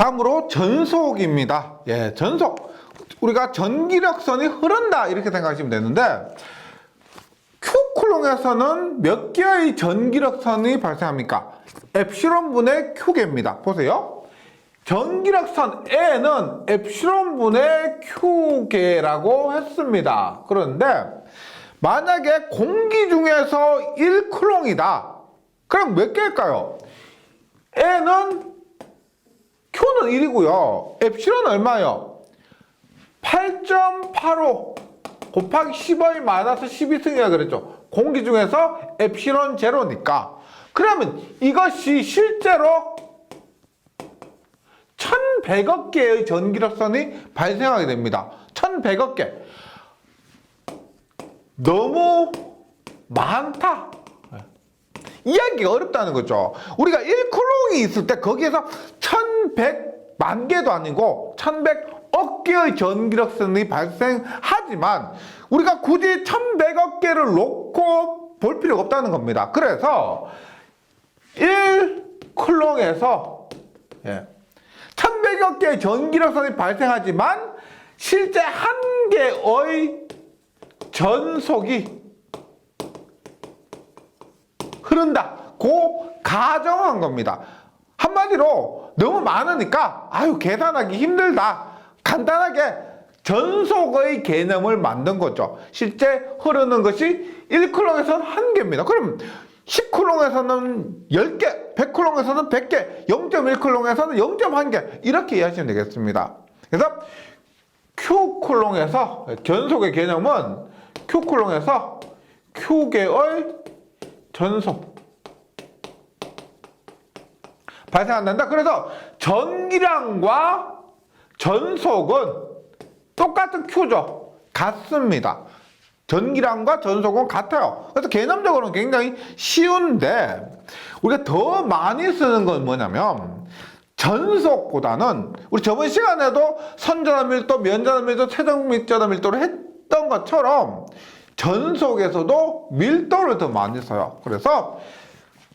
다음으로 전속입니다. 예, 전속. 우리가 전기력선이 흐른다 이렇게 생각하시면 되는데 Q쿨롱에서는 몇 개의 전기력선이 발생합니까? 엡실론분의 Q개입니다. 보세요. 전기력선 E는 엡실론분의 Q개라고 했습니다. 그런데 만약에 공기 중에서 1쿨롱이다. 그럼 몇 개일까요? E는 Q는 1이고요. 엡실론은 얼마예요? 8.85 곱하기 10의 마이너스 12승이라 그랬죠. 공기 중에서 엡실론 제로니까. 그러면 이것이 실제로 1100억 개의 전기력선이 발생하게 됩니다. 1100억 개. 너무 많다. 이해하기가 어렵다는 거죠. 우리가 1쿨롱이 있을 때 거기에서 1100만 개도 아니고 1100억 개의 전기력선이 발생하지만 우리가 굳이 1100억 개를 놓고 볼 필요가 없다는 겁니다. 그래서 1쿨롱에서 1100억 개의 전기력선이 발생하지만 실제 한 개의 전속이 흐른다. 고 가정한 겁니다. 한마디로 너무 많으니까 계산하기 힘들다. 간단하게 전속의 개념을 만든 거죠. 실제 흐르는 것이 1쿨롱에서는 1개입니다. 그럼 10쿨롱에서는 10개, 100쿨롱에서는 100개, 0.1쿨롱에서는 0.1개 이렇게 이해하시면 되겠습니다. 그래서 Q쿨롱에서 전속의 개념은 Q쿨롱에서 Q개의 전속 발생한다. 그래서 전기량과 전속은 똑같은 Q죠. 같습니다. 전기량과 전속은 같아요. 그래서 개념적으로는 굉장히 쉬운데 우리가 더 많이 쓰는 건 뭐냐면 전속보다는 우리 저번 시간에도 선전압 밀도, 면전압 밀도, 최종 밀전압 밀도를 했던 것처럼 전속에서도 밀도를 더 많이 써요. 그래서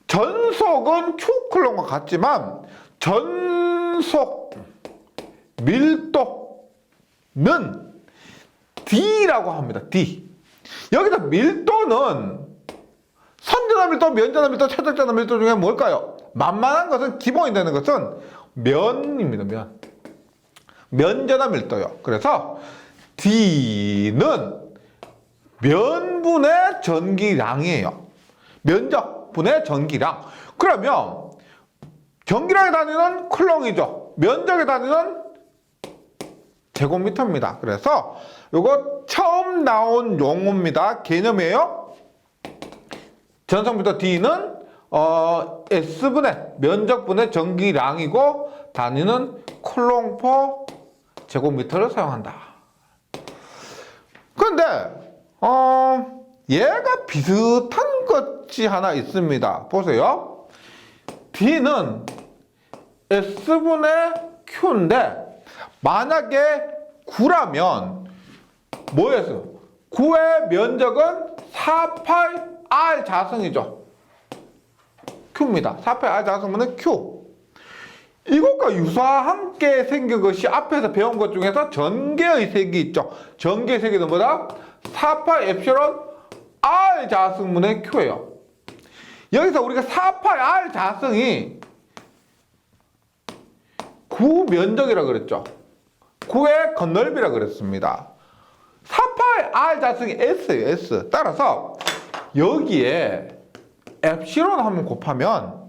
전속은 Q쿨롱과 같지만 전속 밀도는 D라고 합니다. D. 여기서 밀도는 선전압 밀도, 면전압 밀도, 최적전압 밀도 중에 뭘까요? 만만한 것은 기본이 되는 것은 면입니다. 면전압 밀도요. 그래서 D는 면분의 전기량이에요. 면적분의 전기량. 그러면 전기량의 단위는 쿨롱이죠. 면적의 단위는 제곱미터입니다. 그래서 이거 처음 나온 용어입니다. 개념이에요. 전성미터 D는 S분의 면적분의 전기량이고 단위는 쿨롱/제곱미터를 사용한다. 그런데 얘가 비슷한 것이 하나 있습니다. 보세요. D는 S분의 Q인데 만약에 9라면 뭐였어요? 9의 면적은 4πr 자승이죠. Q입니다. 4πr 자승분의 Q. 이것과 유사하게 생긴 것이 앞에서 배운 것 중에서 전개의 색이 있죠. 전개의 색이 뭐다? 4π 엡실론 R 자승분의 Q예요. 여기서 우리가 4π R 자승이 9 면적이라 그랬죠. 9의 건널비라 그랬습니다. 4π R 자승이 S예요. S. 따라서 여기에 엡실론 한번 곱하면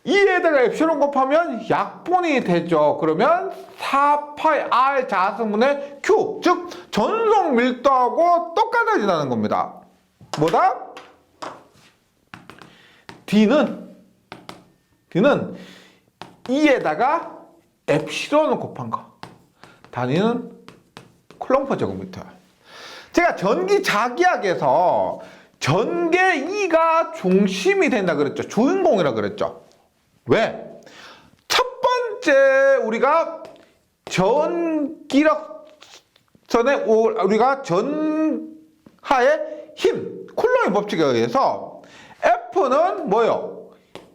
2에다가 엡실론 곱하면 약분이 되죠. 그러면 4π R 자승분의 Q, 즉 전속 밀도하고 똑같아진다는 겁니다. 뭐다? D는 2에다가 엡실론을 곱한 거. 단위는 쿨롱/제곱미터야. 제가 전기자기학에서 전개 2가 중심이 된다 그랬죠. 주인공이라 그랬죠. 왜? 첫 번째 우리가 전기력선에 우리가 전하의 힘, 쿨롱의 법칙에 의해서 F는 뭐예요?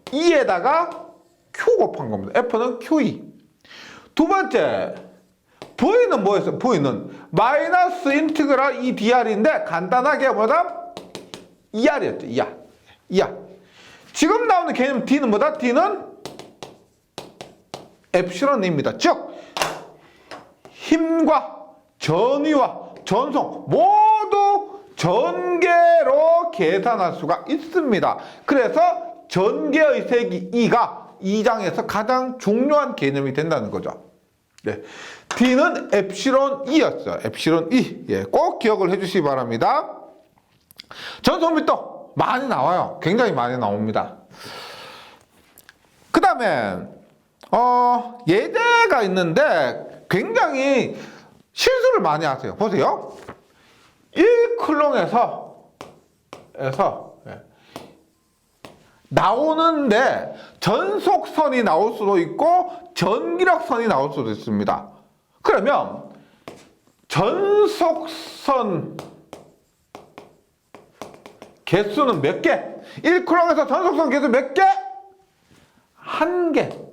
2에다가 Q 곱한 겁니다. F는 QE. 두 번째, V는 뭐였어요? V는 마이너스 인티그랄 이 dr인데 간단하게 뭐다? 2r이었죠. 2r. 2r. 지금 나오는 개념 D는 뭐다? D는 엡실론입니다. 즉 힘과 전위와 전송 모두 전개로 계산할 수가 있습니다. 그래서 전개의 세기 E가 2장에서 가장 중요한 개념이 된다는 거죠. 네. D는 엡실론 E였어요. 엡실론 E. 예, 꼭 기억을 해주시기 바랍니다. 전송밀도 많이 나와요. 굉장히 많이 나옵니다. 그 다음에 예제가 있는데 굉장히 실수를 많이 하세요. 보세요. 1쿨롱에서 나오는데 전속선이 나올 수도 있고 전기력선이 나올 수도 있습니다. 그러면 전속선 개수는 몇 개? 1쿨롱에서 전속선 개수 몇 개? 1개.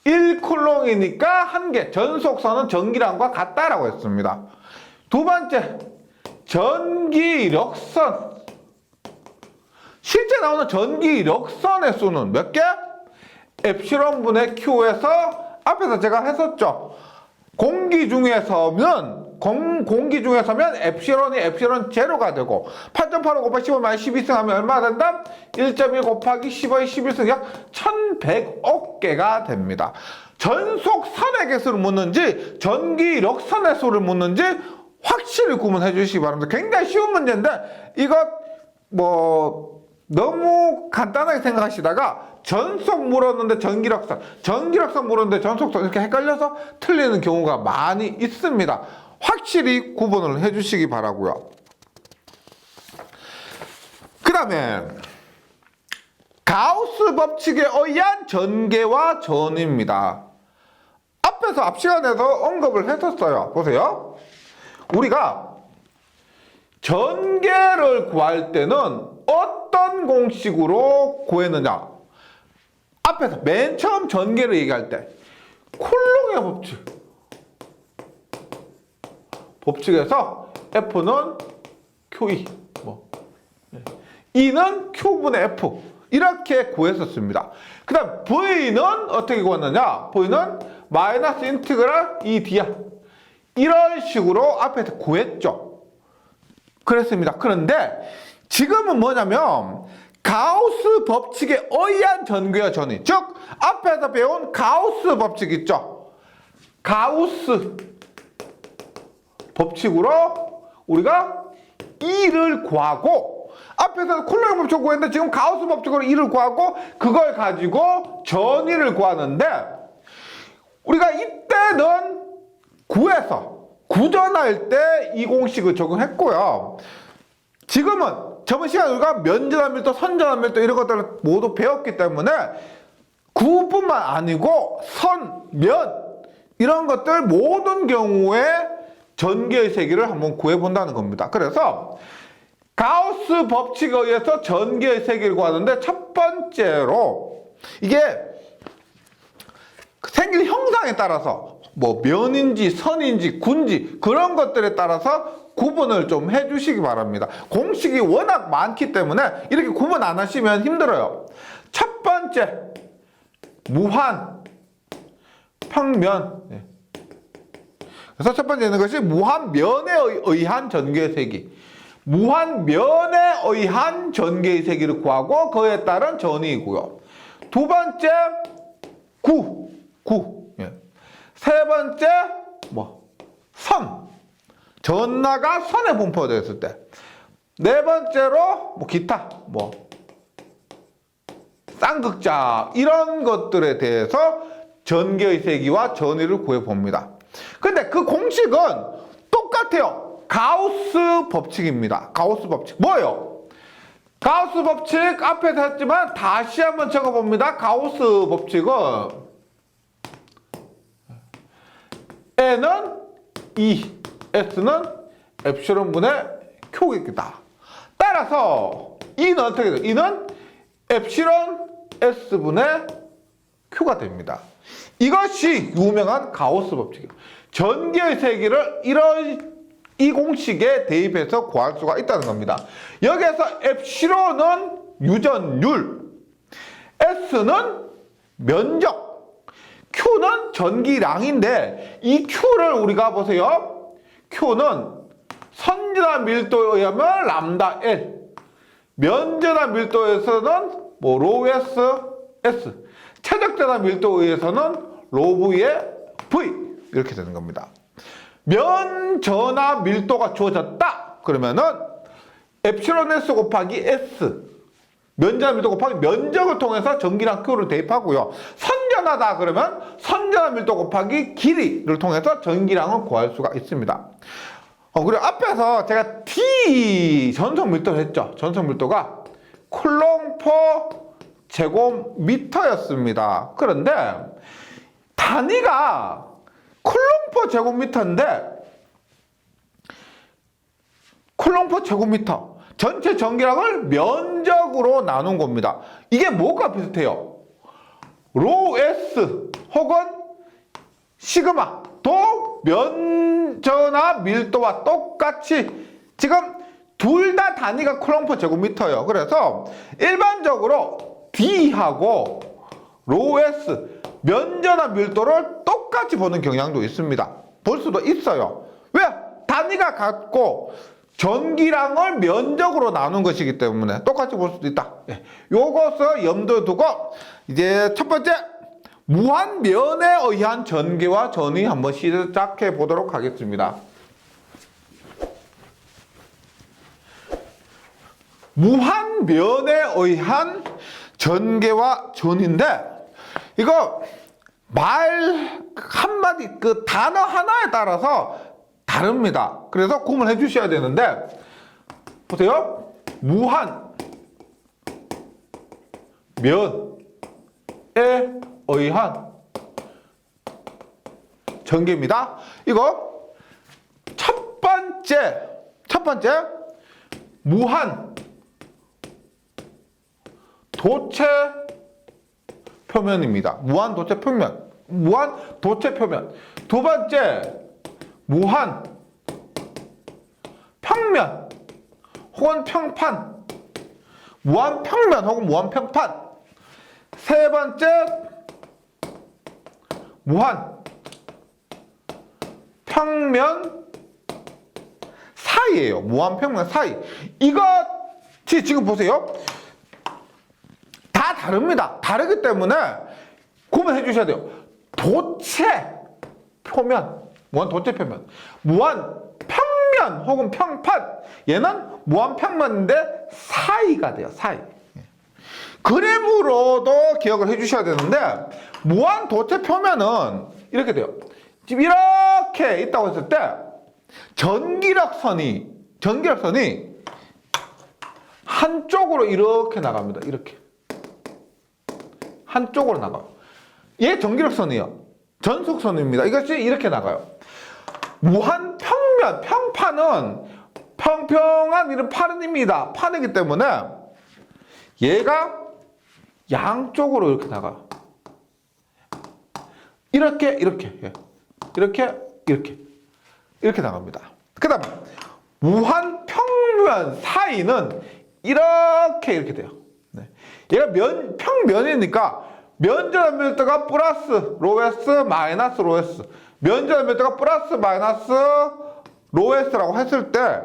1쿨롱이니까 1개. 전속선은 전기량과 같다라고 했습니다. 두 번째, 전기력선. 실제 나오는 전기력선의 수는 몇 개? 엡실론 분의 Q에서 앞에서 제가 했었죠. 공기 중에서면 엡실론이 엡실론 제로가 되고 8.85 곱하기 15 마이너스 12승 하면 얼마나 된다? 1.1 곱하기 15의 11승 약 1100억 개가 됩니다. 전속선의 개수를 묻는지 전기력선의 수를 묻는지 확실히 구분해 주시기 바랍니다. 굉장히 쉬운 문제인데 이것 너무 간단하게 생각하시다가 전속 물었는데 전기력선 물었는데 전속선 이렇게 헷갈려서 틀리는 경우가 많이 있습니다. 확실히 구분을 해주시기 바라고요. 그 다음에 가우스 법칙에 의한 전개와 전입니다. 앞에서 앞 시간에서 언급을 했었어요. 보세요. 우리가 전개를 구할 때는 어떤 공식으로 구했느냐? 앞에서 맨 처음 전개를 얘기할 때 쿨롱의 법칙에서 F는 QE, E는 Q분의 F 이렇게 구했었습니다. 그 다음 V는 어떻게 구했느냐? V는 마이너스 인티그랄 E dr 이런 식으로 앞에서 구했죠. 그랬습니다. 그런데 지금은 뭐냐면 가우스 법칙에 의한 전개와 전이, 즉 앞에서 배운 가우스 법칙 있죠. 가우스 법칙으로 우리가 E를 구하고 앞에서 쿨롱 법칙을 구했는데 지금 가우스 법칙으로 E를 구하고 그걸 가지고 전위를 구하는데 우리가 이때는 구전할 때 이 공식을 적용했고요. 지금은 저번 시간에 우리가 면전함밀도, 선전함밀도 이런 것들을 모두 배웠기 때문에 구뿐만 아니고 선, 면 이런 것들 모든 경우에 전개의 세기를 한번 구해본다는 겁니다. 그래서 가우스 법칙에 의해서 전개의 세기를 구하는데 첫 번째로 이게 생긴 형상에 따라서 면인지 선인지 군지 그런 것들에 따라서 구분을 좀 해주시기 바랍니다. 공식이 워낙 많기 때문에 이렇게 구분 안 하시면 힘들어요. 첫 번째, 무한, 평면. 그래서 첫 번째 있는 것이 무한면에 의한 전개의 세기. 무한면에 의한 전개의 세기를 구하고 그에 따른 전위이고요. 두 번째, 구. 세 번째, 선. 전나가 선에 분포되어 있을 때. 네 번째로, 기타, 쌍극자, 이런 것들에 대해서 전개의 세기와 전위를 구해봅니다. 근데 그 공식은 똑같아요. 가우스 법칙입니다. 가우스 법칙. 뭐예요? 가우스 법칙 앞에서 했지만 다시 한번 적어봅니다. 가우스 법칙은 N은 E, S는 엡실론 분의 Q겠다. 따라서 E는 어떻게 돼요? E는 엡실론 S분의 Q가 됩니다. 이것이 유명한 가우스 법칙이에요. 전기의 세기를 이 공식에 대입해서 구할 수가 있다는 겁니다. 여기에서 엡시론은 유전율, S는 면적, Q는 전기량인데 이 Q를 우리가 보세요. Q는 선진화 밀도에 의하면 람다 L, 면전화 밀도에서는 뭐 로우 S, 최적전화 밀도에 의해서는 로우 V의 V 이렇게 되는 겁니다. 면전화 밀도가 주어졌다 그러면은 엡실론 S 곱하기 S, 면전화 밀도 곱하기 면적을 통해서 전기량 Q를 대입하고요. 선전하다 그러면 선전화 밀도 곱하기 길이를 통해서 전기량을 구할 수가 있습니다. 그리고 앞에서 제가 D 전속 밀도를 했죠. 전속 밀도가 쿨롱/제곱미터였습니다. 그런데 단위가 쿨롱/제곱미터인데 쿨롱/제곱미터 전체 전기량을 면적으로 나눈 겁니다. 이게 뭐가 비슷해요? 로우 S 혹은 시그마 도 면전화 밀도와 똑같이 지금 둘 다 단위가 쿨롱/제곱미터예요. 그래서 일반적으로 D하고 로우 S 면전화 밀도를 똑같이 보는 경향도 있습니다. 볼 수도 있어요. 왜? 단위가 같고 전기량을 면적으로 나눈 것이기 때문에 똑같이 볼 수도 있다. 요것을 염두에 두고 이제 첫 번째 무한면에 의한 전개와 전위 한번 시작해 보도록 하겠습니다. 무한면에 의한 전개와 전인데 이거 말 한마디 그 단어 하나에 따라서 다릅니다. 그래서 구분해 주셔야 되는데 보세요. 무한 면에 의한 전개입니다. 이거 첫 번째 무한 도체 표면입니다. 무한 도체 표면. 두 번째 무한 평면 혹은 평판. 무한 평면 혹은 무한 평판. 세 번째 무한 평면 사이예요. 무한 평면 사이. 이것이 지금 보세요. 다 다릅니다. 다르기 때문에 구분해 주셔야 돼요. 도체 표면, 무한 도체 표면, 무한 평면 혹은 평판. 얘는 무한 평면인데 사이가 돼요. 사이. 그림으로도 기억을 해 주셔야 되는데 무한 도체 표면은 이렇게 돼요. 지금 이렇게 있다고 했을 때 전기력선이 한쪽으로 이렇게 나갑니다. 이렇게 한쪽으로 나가요. 얘 전기력선이에요. 전속선입니다. 이것이 이렇게 나가요. 무한 평면, 평판은 평평한 이런 판입니다. 판이기 때문에 얘가 양쪽으로 이렇게 나가요. 이렇게 나갑니다. 그 다음에 무한 평면 사이는 이렇게 돼요. 얘가 평면이니까 면전화 밀도가 플러스 로에스 마이너스 로에스, 면전화 밀도가 플러스 마이너스 로에스라고 했을 때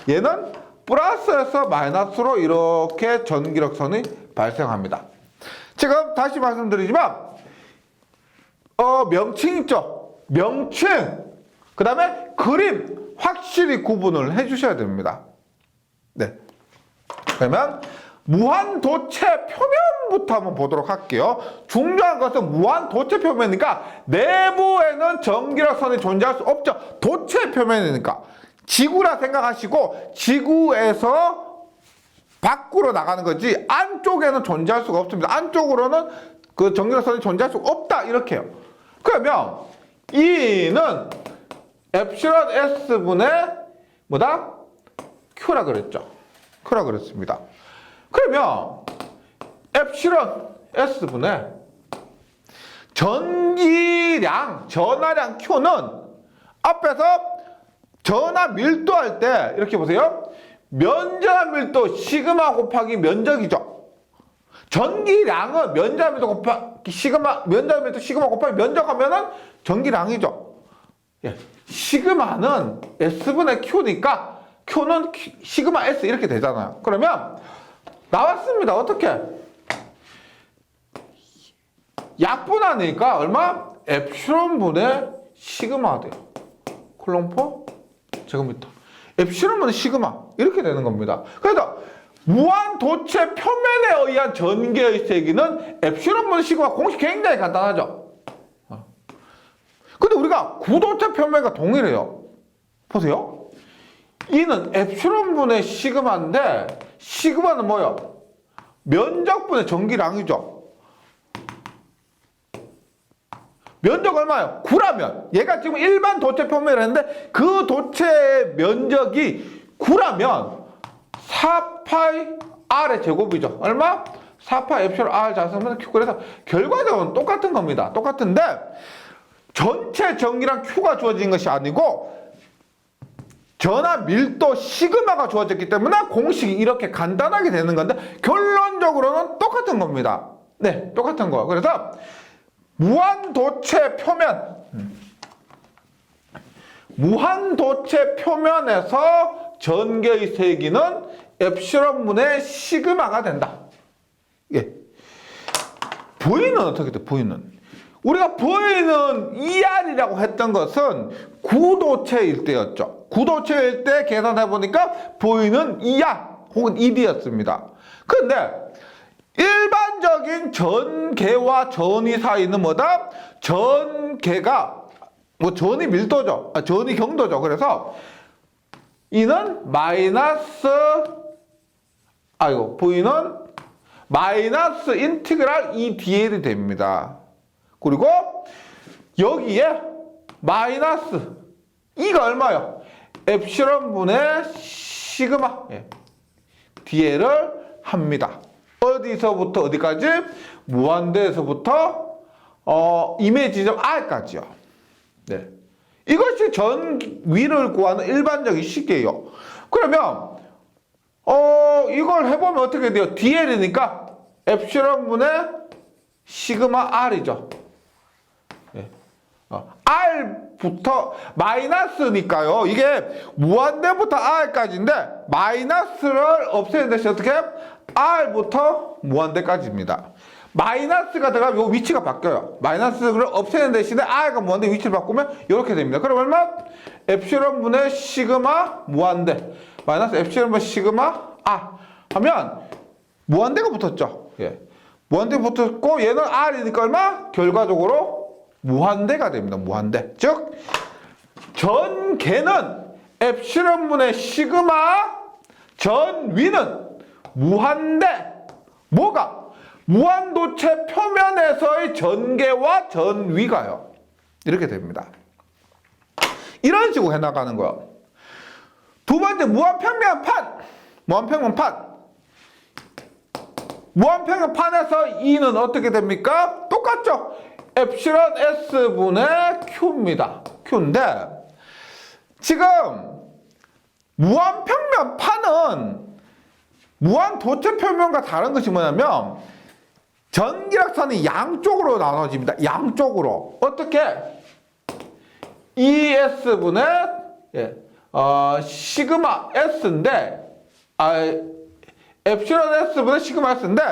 얘는 플러스에서 마이너스로 이렇게 전기력선이 발생합니다. 지금 다시 말씀드리지만 명칭 있죠? 명칭 그 다음에 그림 확실히 구분을 해 주셔야 됩니다. 네. 그러면 무한 도체 표면부터 한번 보도록 할게요. 중요한 것은 무한 도체 표면이니까 내부에는 전기력선이 존재할 수 없죠. 도체 표면이니까 지구라 생각하시고 지구에서 밖으로 나가는 거지 안쪽에는 존재할 수가 없습니다. 안쪽으로는 그 전기력선이 존재할 수가 없다 이렇게요. 그러면 E는 엡실론 S분의 뭐다? Q라 그랬죠. Q라 그랬습니다. 그러면 엡실론 S분의 전기량, 전하량 Q는 앞에서 전하 밀도할 때 이렇게 보세요. 면전하 밀도 시그마 곱하기 면적이죠. 전기량은 면전하 밀도 곱하기 시그마, 면전하 밀도 시그마 곱하기 면적하면은 전기량이죠. 예. 시그마는 S분의 Q니까 Q는 시그마 S 이렇게 되잖아요. 그러면 나왔습니다. 어떻게? 약분하니까 얼마? 엡실론분의 시그마가 돼요. 쿨럼퍼 제곱미터. 엡실론분의 시그마 이렇게 되는 겁니다. 그래서 무한도체 표면에 의한 전개의 세기는 엡실론분의 시그마. 공식 굉장히 간단하죠. 근데 우리가 구도체 표면과 동일해요. 보세요. 이는 엡실론분의 시그마인데 시그마는 뭐예요? 면적분의 전기량이죠. 면적 얼마예요? 9라면. 얘가 지금 일반 도체 표면을 했는데 그 도체 면적이 9라면 4파이 R의 제곱이죠. 얼마? 4파이 엡실론 R 자수면 Q. 그래서 결과적으로는 똑같은 겁니다. 똑같은데 전체 전기량 Q가 주어진 것이 아니고 전하 밀도 시그마가 주어졌기 때문에 공식이 이렇게 간단하게 되는 건데 결론적으로는 똑같은 겁니다. 네, 똑같은 거. 그래서 무한도체 표면에서 전개의 세기는 엡실론분의 시그마가 된다. 예. V는 어떻게 돼? V는 우리가 V는 ER이라고 했던 것은 구도체일 때였죠. 구도체일 때 계산해 보니까 V는 ER 혹은 ED였습니다. 그런데 일반적인 전개와 전위 사이는 뭐다? 전개가 전위 밀도죠. 전위 경도죠. 그래서 이는 V는 마이너스 인티그랄 EDL이 됩니다. 그리고 여기에 마이너스 E가 얼마요? 엡실론분의 시그마 DL을 합니다. 어디서부터 어디까지? 무한대에서부터 임의 지점 R까지요. 네. 이것이 전위를 구하는 일반적인 식이에요. 그러면 이걸 해보면 어떻게 돼요? DL이니까 엡실론분의 시그마 R이죠. 네. R부터 마이너스니까요. 이게 무한대부터 R까지인데 마이너스를 없애는 대신 어떻게 해요? R부터 무한대까지입니다. 마이너스가 들어가면 요 위치가 바뀌어요. 마이너스를 없애는 대신에 R가 무한대 위치를 바꾸면 이렇게 됩니다. 그럼 얼마? 엡실론분의 시그마 무한대 마이너스 엡실론분의 시그마 R 하면 무한대가 붙었죠. 예. 무한대 붙었고 얘는 R이니까 얼마? 결과적으로 무한대가 됩니다. 무한대. 즉 전개는 엡실론분의 시그마, 전위는 무한대. 뭐가? 무한도체 표면에서의 전개와 전위가요. 이렇게 됩니다. 이런 식으로 해나가는 거예요. 두 번째, 무한평면판. 무한평면판에서 E는 어떻게 됩니까? 똑같죠? 엡실론 S분의 Q입니다. Q인데 지금 무한평면판은 무한도체 표면과 다른 것이 뭐냐면 전기력선이 양쪽으로 나눠집니다. 양쪽으로. 어떻게? ES분의 시그마 S인데 엡실론 S분의 시그마 S인데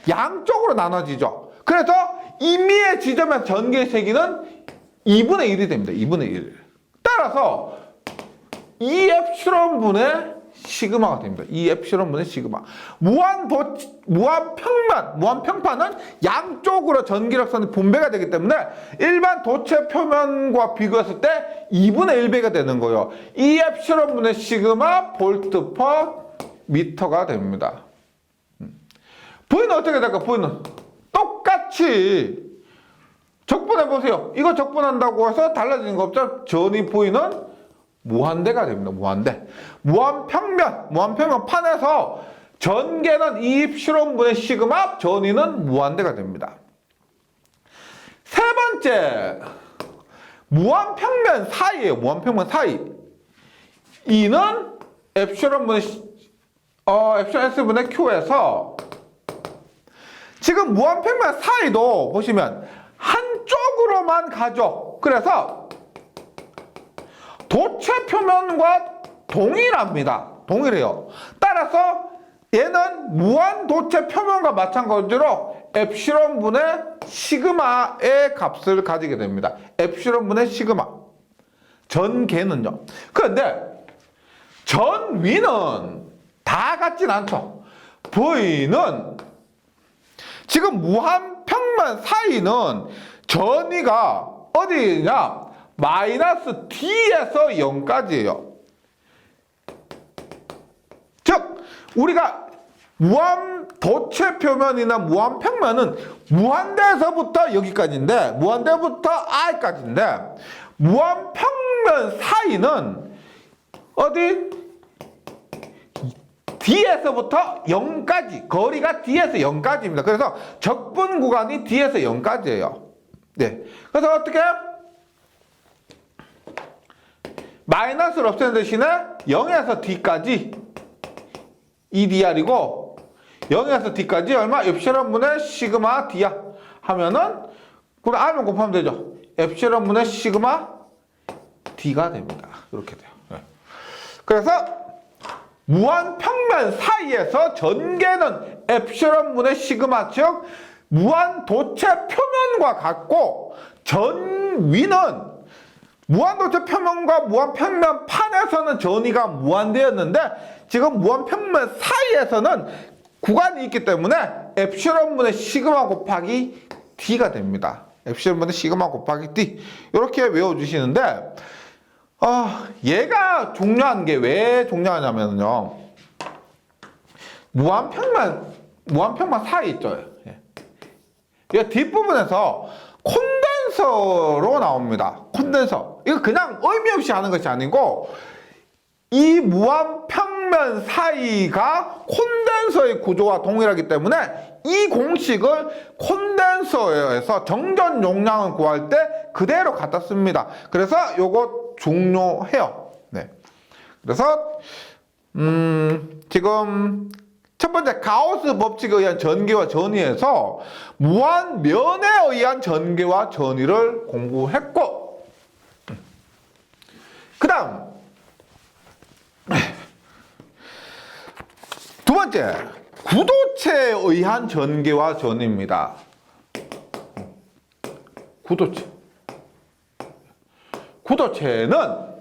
양쪽으로 나눠지죠. 그래서 임의의 지점에서 전기의 세기는 2분의 1이 됩니다. 2분의 1. 따라서 E 엡실론분의 시그마가 됩니다. E 엡실론분의 시그마. 무한평판은 양쪽으로 전기력선이 분배가 되기 때문에 일반 도체 표면과 비교했을 때 2분의 1배가 되는 거예요. E 엡실론분의 시그마 볼트 퍼 미터가 됩니다. V는 어떻게 될까? V는 똑같이 적분해 보세요. 이거 적분한다고 해서 달라지는 거 없죠? 전위 V는 무한대가 됩니다. 무한대. 무한평면판에서 전개는 E 엡실론분의 시그마, 전위는 무한대가 됩니다. 세 번째, 무한평면 사이예요. 무한평면 사이. E는 엡실론분의 엡실론 S분의 Q에서 지금 무한평면 사이도 보시면 한쪽으로만 가죠. 그래서 도체 표면과 동일합니다. 동일해요. 따라서 얘는 무한 도체 표면과 마찬가지로 엡실론분의 시그마의 값을 가지게 됩니다. 엡실론분의 시그마. 전개는요. 그런데 전위는 다 같진 않죠. V는 지금 무한평면 사이는 전위가 어디냐? 마이너스 D에서 0까지예요. 즉 우리가 무한 도체 표면이나 무한평면은 무한대에서부터 여기까지인데, 무한대부터 R까지인데, 무한평면 사이는 어디? D에서부터 0까지, 거리가 D에서 0까지입니다. 그래서 적분 구간이 D에서 0까지예요. 네. 그래서 어떻게? 마이너스를 없애는 대신에 0에서 D까지 EDR이고 0에서 D까지 얼마? 엡실론분의 시그마 D야 하면은 그럼 R만 곱하면 되죠. 엡실론분의 시그마 D가 됩니다. 이렇게 돼요. 네. 그래서 무한평면 사이에서 전개는 엡실론분의 시그마, 즉 무한 도체 표면과 같고, 전위는 무한도체 표면과 무한평면 판에서는 전위가 무한대였는데 지금 무한평면 사이에서는 구간이 있기 때문에 엡실론분의 시그마 곱하기 D가 됩니다. 엡실론분의 시그마 곱하기 D 이렇게 외워주시는데 얘가 중요한 게 왜 중요하냐면요, 무한평면 사이 있죠. 이 뒷부분에서 콘덴서로 나옵니다. 콘덴서. 이거 그냥 의미 없이 하는 것이 아니고 이 무한평면 사이가 콘덴서의 구조와 동일하기 때문에 이 공식을 콘덴서에서 정전 용량을 구할 때 그대로 갖다 씁니다. 그래서 요거 중요해요. 네. 그래서 지금 첫 번째 가우스 법칙에 의한 전기와 전위에서 무한면에 의한 전기와 전위를 공부했고, 그 다음 두 번째 구도체에 의한 전기와 전위입니다. 구도체는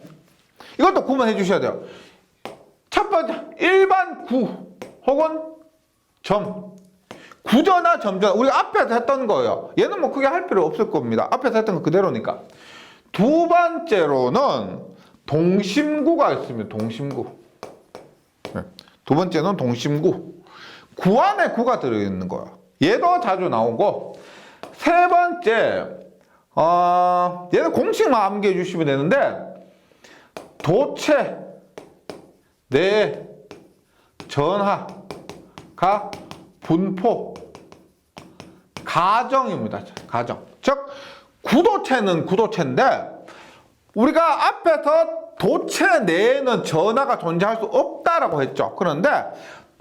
이것도 구분해 주셔야 돼요. 첫 번째 일반 구 혹은 점, 구전화 점전화, 우리가 앞에서 했던 거예요. 얘는 뭐 크게 할 필요 없을 겁니다. 앞에서 했던 거 그대로니까. 두 번째로는 동심구가 있습니다. 동심구. 두 번째는 동심구. 구 안에 구가 들어있는 거예요. 얘도 자주 나오고, 세 번째 얘는 공식만 암기해 주시면 되는데, 도체 내 전하가 분포 가정입니다. 가정. 즉 구도체는 구도체인데 우리가 앞에서 도체 내에는 전하가 존재할 수 없다라고 했죠. 그런데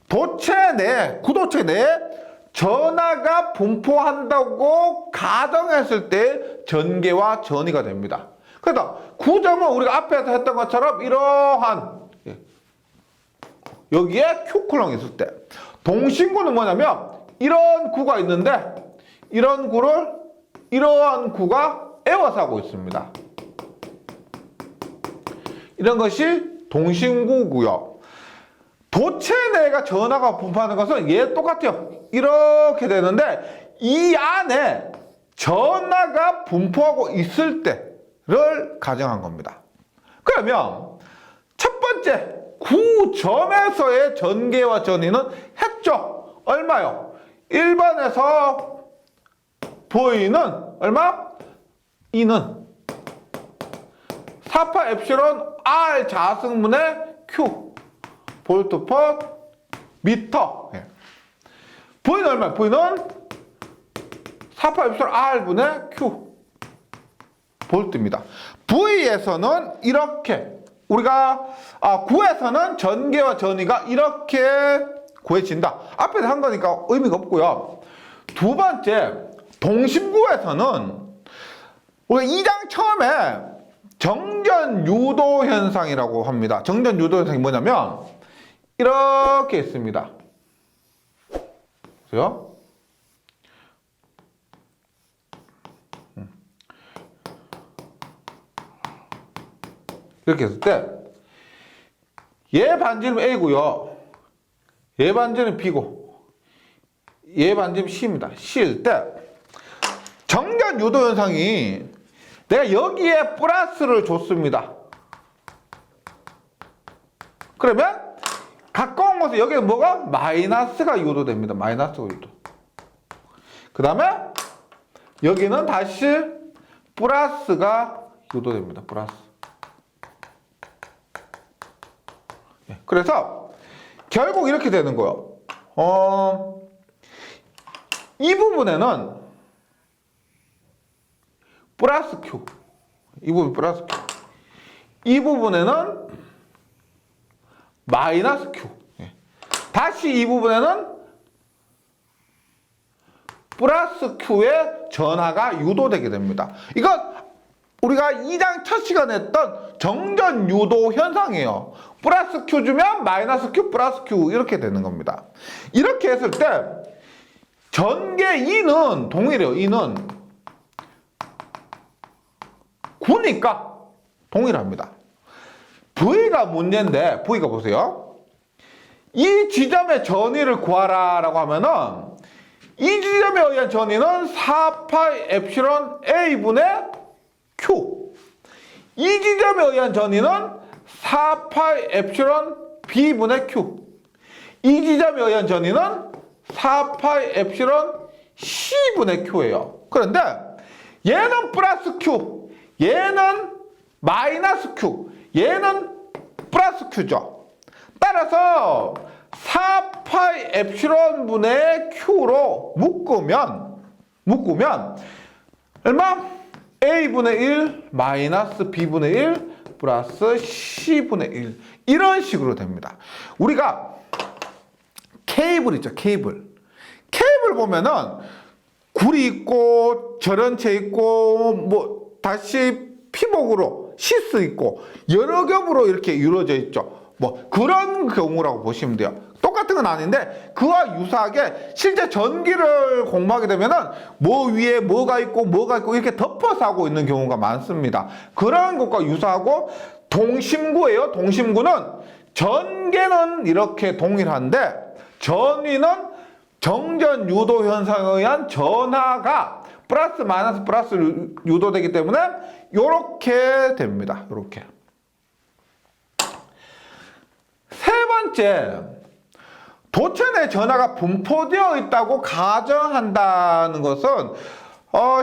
도체 내, 구도체 내에 전하가 분포한다고 가정했을 때 전개와 전위가 됩니다. 그래서 구점은 우리가 앞에서 했던 것처럼 이러한 여기에 Q쿨롱이 있을 때, 동심구는 뭐냐면 이런 구가 있는데 이런 구를 이러한 구가 에워서 하고 있습니다. 이런 것이 동심구고요. 도체 내가 전하가 분포하는 것은 얘 똑같아요. 이렇게 되는데 이 안에 전하가 분포하고 있을 때를 가정한 겁니다. 그러면 첫 번째 구점에서의 전개와 전위는 했죠. 얼마요? 1번에서 보이는 얼마? 2는 4파 엡실론 R 자승분의 Q 볼트 퍼 미터. V는 얼마요? V는 4파 엡실론 R분의 Q 볼트입니다. V에서는 이렇게 우리가 9에서는 전개와 전위가 이렇게 구해진다. 앞에서 한 거니까 의미가 없고요. 두 번째, 동심구에서는 우리가 2장 처음에 정전 유도 현상이라고 합니다. 정전 유도 현상이 뭐냐면 이렇게 있습니다. 보세요. 이렇게 했을 때 얘 반지름 A고요. 얘 반지름 B고 얘 반지름 C입니다. C일 때 정전 유도 현상이 내가 여기에 플러스를 줬습니다. 그러면 가까운 곳에 여기에 뭐가? 마이너스가 유도됩니다. 마이너스가 유도. 그 다음에 여기는 다시 플러스가 유도됩니다. 플러스. 그래서 결국 이렇게 되는 거예요. 이 부분에는 플러스 Q. 이 부분 플러스 Q. 이 부분에는 마이너스 Q. 다시 이 부분에는 플러스 Q의 전하가 유도되게 됩니다. 이건 우리가 2장 첫 시간에 했던 정전 유도 현상이에요. 플러스 Q 주면 마이너스 Q 플러스 Q 이렇게 되는 겁니다. 이렇게 했을 때 전개 E는 동일해요. E는 9니까 동일합니다. V가 문제인데 V가 보세요. 이 지점의 전위를 구하라 라고 하면은 이 지점에 의한 전위는 4파이 엡실론 A분의 Q. 이 지점에 의한 전위는 4파이 엡실론 B분의 Q. 이 지점에 의한 전위는 4파이 엡실론 C분의 Q예요. 그런데 얘는 플러스 Q, 얘는 마이너스 Q, 얘는 플러스 Q죠. 따라서 4파이 엡실론 분의 Q로 묶으면 얼마? A분의 1 마이너스 B분의 1 플러스 C분의 1 이런 식으로 됩니다. 우리가 케이블 있죠. 케이블 보면은 굴이 있고 절연체 있고 뭐 다시 피복으로 시스 있고 여러 겹으로 이렇게 이루어져 있죠. 뭐 그런 경우라고 보시면 돼요. 똑같은 건 아닌데 그와 유사하게 실제 전기를 공부하게 되면은 뭐 위에 뭐가 있고 이렇게 덮어서 하고 있는 경우가 많습니다. 그런 것과 유사하고 동심구예요. 동심구는 전개는 이렇게 동일한데 전위는 정전 유도 현상에 의한 전하가 플러스 마이너스 플러스 유도되기 때문에 이렇게 됩니다. 이렇게. 세 번째, 도체 내 전하가 분포되어 있다고 가정한다는 것은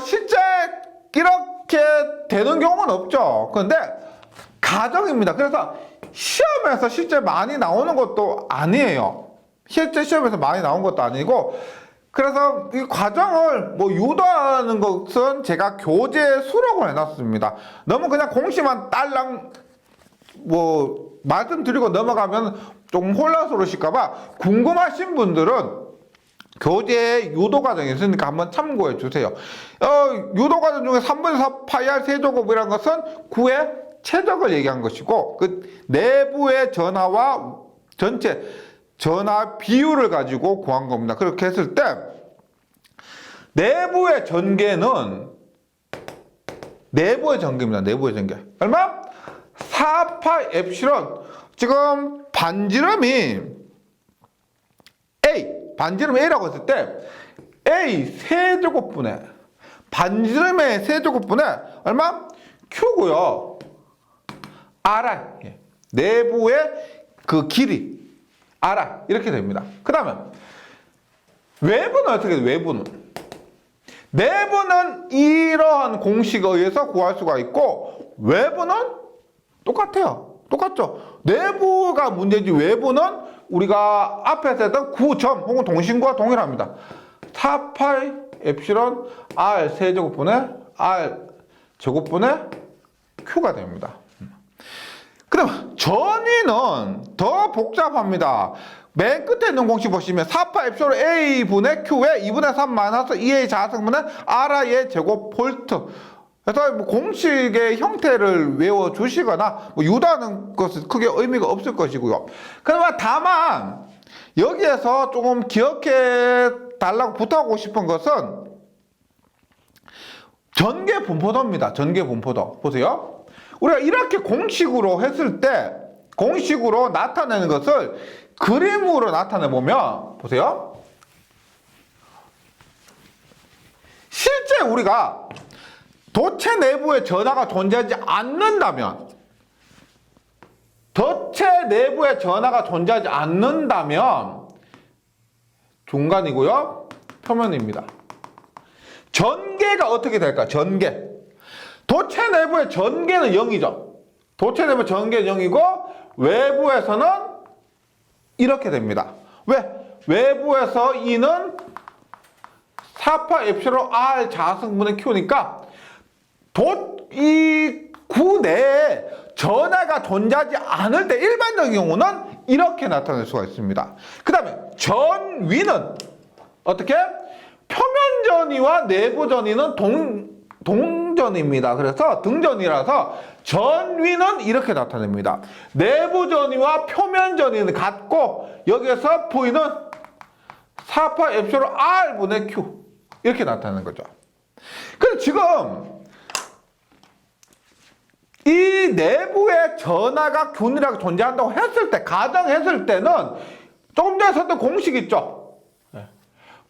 실제 이렇게 되는 경우는 없죠. 그런데 가정입니다. 그래서 시험에서 실제 많이 나오는 것도 아니에요. 실제 시험에서 많이 나온 것도 아니고 그래서 이 과정을 뭐 유도하는 것은 제가 교재에 수록을 해놨습니다. 너무 그냥 공식만 딸랑 뭐 말씀드리고 넘어가면 좀 혼란스러우실까봐 궁금하신 분들은 교재에 유도 과정이 있으니까 한번 참고해 주세요. 유도 과정 중에 3분의 4 파이R 세제곱이라는 것은 9의 최적을 얘기한 것이고 그 내부의 전하와 전체 전하 비율을 가지고 구한 겁니다. 그렇게 했을 때 내부의 전개는 내부의 전개입니다. 내부의 전개. 얼마? 4파 엡실론. 지금 반지름이 A, 반지름 A라고 했을 때 A 세제곱분의 반지름의 세제곱분의 얼마? Q고요. RR. 내부의 그 길이 RR 이렇게 됩니다. 그 다음에 외부는 어떻게 돼요? 외부는 내부는 이러한 공식에 의해서 구할 수가 있고 외부는 똑같아요. 똑같죠? 내부가 문제지 외부는 우리가 앞에서 했던 구점 혹은 동심과 동일합니다. 4파이 엡실론 R 세제곱분의 R 제곱분의 Q가 됩니다. 그럼 전위는 더 복잡합니다. 맨 끝에 있는 공식 보시면 4파 엡실론 A분의 Q에 2분의 3 마이너스 2A 자승분의 R의 제곱 볼트. 그래서 뭐 공식의 형태를 외워주시거나 뭐 유도하는 것은 크게 의미가 없을 것이고요. 그러나 다만 여기에서 조금 기억해 달라고 부탁하고 싶은 것은 전개 분포도입니다. 전개 분포도. 보세요. 우리가 이렇게 공식으로 했을 때 공식으로 나타내는 것을 그림으로 나타내 보면 보세요. 실제 우리가 도체 내부에 전하가 존재하지 않는다면 도체 내부에 전하가 존재하지 않는다면 중간이고요. 표면입니다. 전개가 어떻게 될까? 전개. 도체 내부의 전개는 0이죠. 도체 내부 전개는 0이고 외부에서는 이렇게 됩니다. 왜? 외부에서 E는 4파 엡실론 R 자승분의 Q니까 이 구 내에 전하가 존재하지 않을 때 일반적인 경우는 이렇게 나타낼 수가 있습니다. 그 다음에 전위는 어떻게? 표면 전위와 내부 전위는 동전입니다. 그래서 등전이라서 전위는 이렇게 나타냅니다. 내부 전위와 표면 전위는 같고 여기에서 V는 4파 엡실론 R분의 Q 이렇게 나타내는 거죠. 그래서 지금 이 내부에 전하가 균이라고 존재한다고 했을 때, 가정했을 때는 조금 전에 썼던 공식 있죠?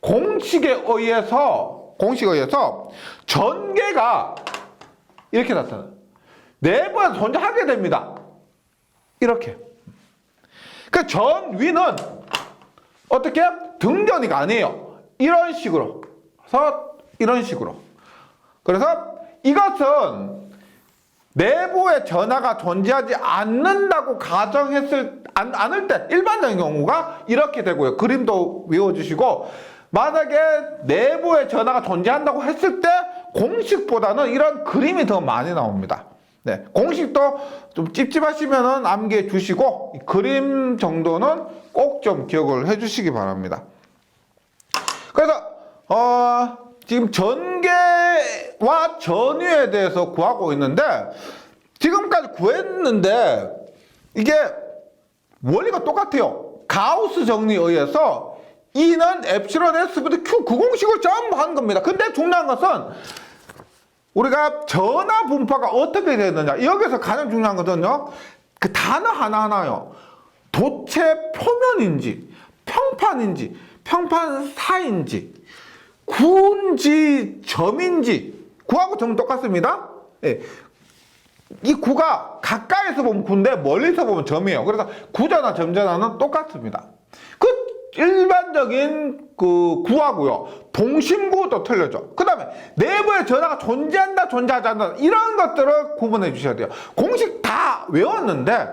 공식에 의해서 전개가 이렇게 나타나요. 내부에서 존재하게 됩니다. 이렇게. 그 전위는 어떻게? 등전이가 아니에요. 이런 식으로. 그래서 이런 식으로. 그래서 이것은 내부에 전하가 존재하지 않는다고 가정했을 않을 때 일반적인 경우가 이렇게 되고요. 그림도 외워주시고 만약에 내부에 전하가 존재한다고 했을 때 공식보다는 이런 그림이 더 많이 나옵니다. 네, 공식도 좀 찝찝하시면은 암기해 주시고 그림 정도는 꼭 좀 기억을 해 주시기 바랍니다. 그래서 지금 전개와 전위에 대해서 구하고 있는데 지금까지 구했는데 이게 원리가 똑같아요. 가우스 정리에 의해서 E는 엡실론 S분의 Q 그 공식을 전부 한 겁니다. 근데 중요한 것은 우리가 전하 분포가 어떻게 되느냐 여기서 가장 중요한 것은요 그 단어 하나하나요 도체 표면인지 평판인지 평판 사인지 구인지 점인지 구하고 점은 똑같습니다. 예. 이 구가 가까이서 보면 구인데 멀리서 보면 점이에요. 그래서 구전화 점전화는 똑같습니다. 그 일반적인 그 구하고요 동심구도 틀려져. 그 다음에 내부에 전하가 존재한다 존재하지 않는다 이런 것들을 구분해 주셔야 돼요. 공식 다 외웠는데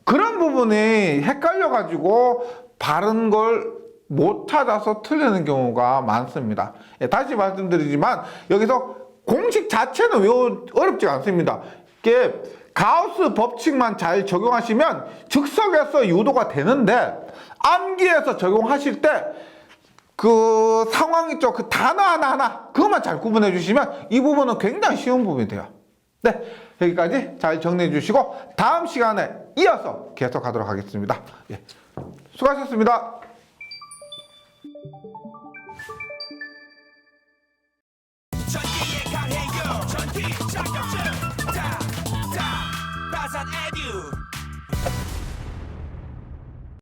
그런 부분이 헷갈려 가지고 바른 걸 못 찾아서 틀리는 경우가 많습니다. 예, 다시 말씀드리지만 여기서 공식 자체는 어렵지 않습니다. 이게 가우스 법칙만 잘 적용하시면 즉석에서 유도가 되는데 암기해서 적용하실 때 그 상황 있죠. 그 단어 하나하나 그것만 잘 구분해 주시면 이 부분은 굉장히 쉬운 부분이 돼요. 네, 여기까지 잘 정리해 주시고 다음 시간에 이어서 계속하도록 하겠습니다. 예, 수고하셨습니다.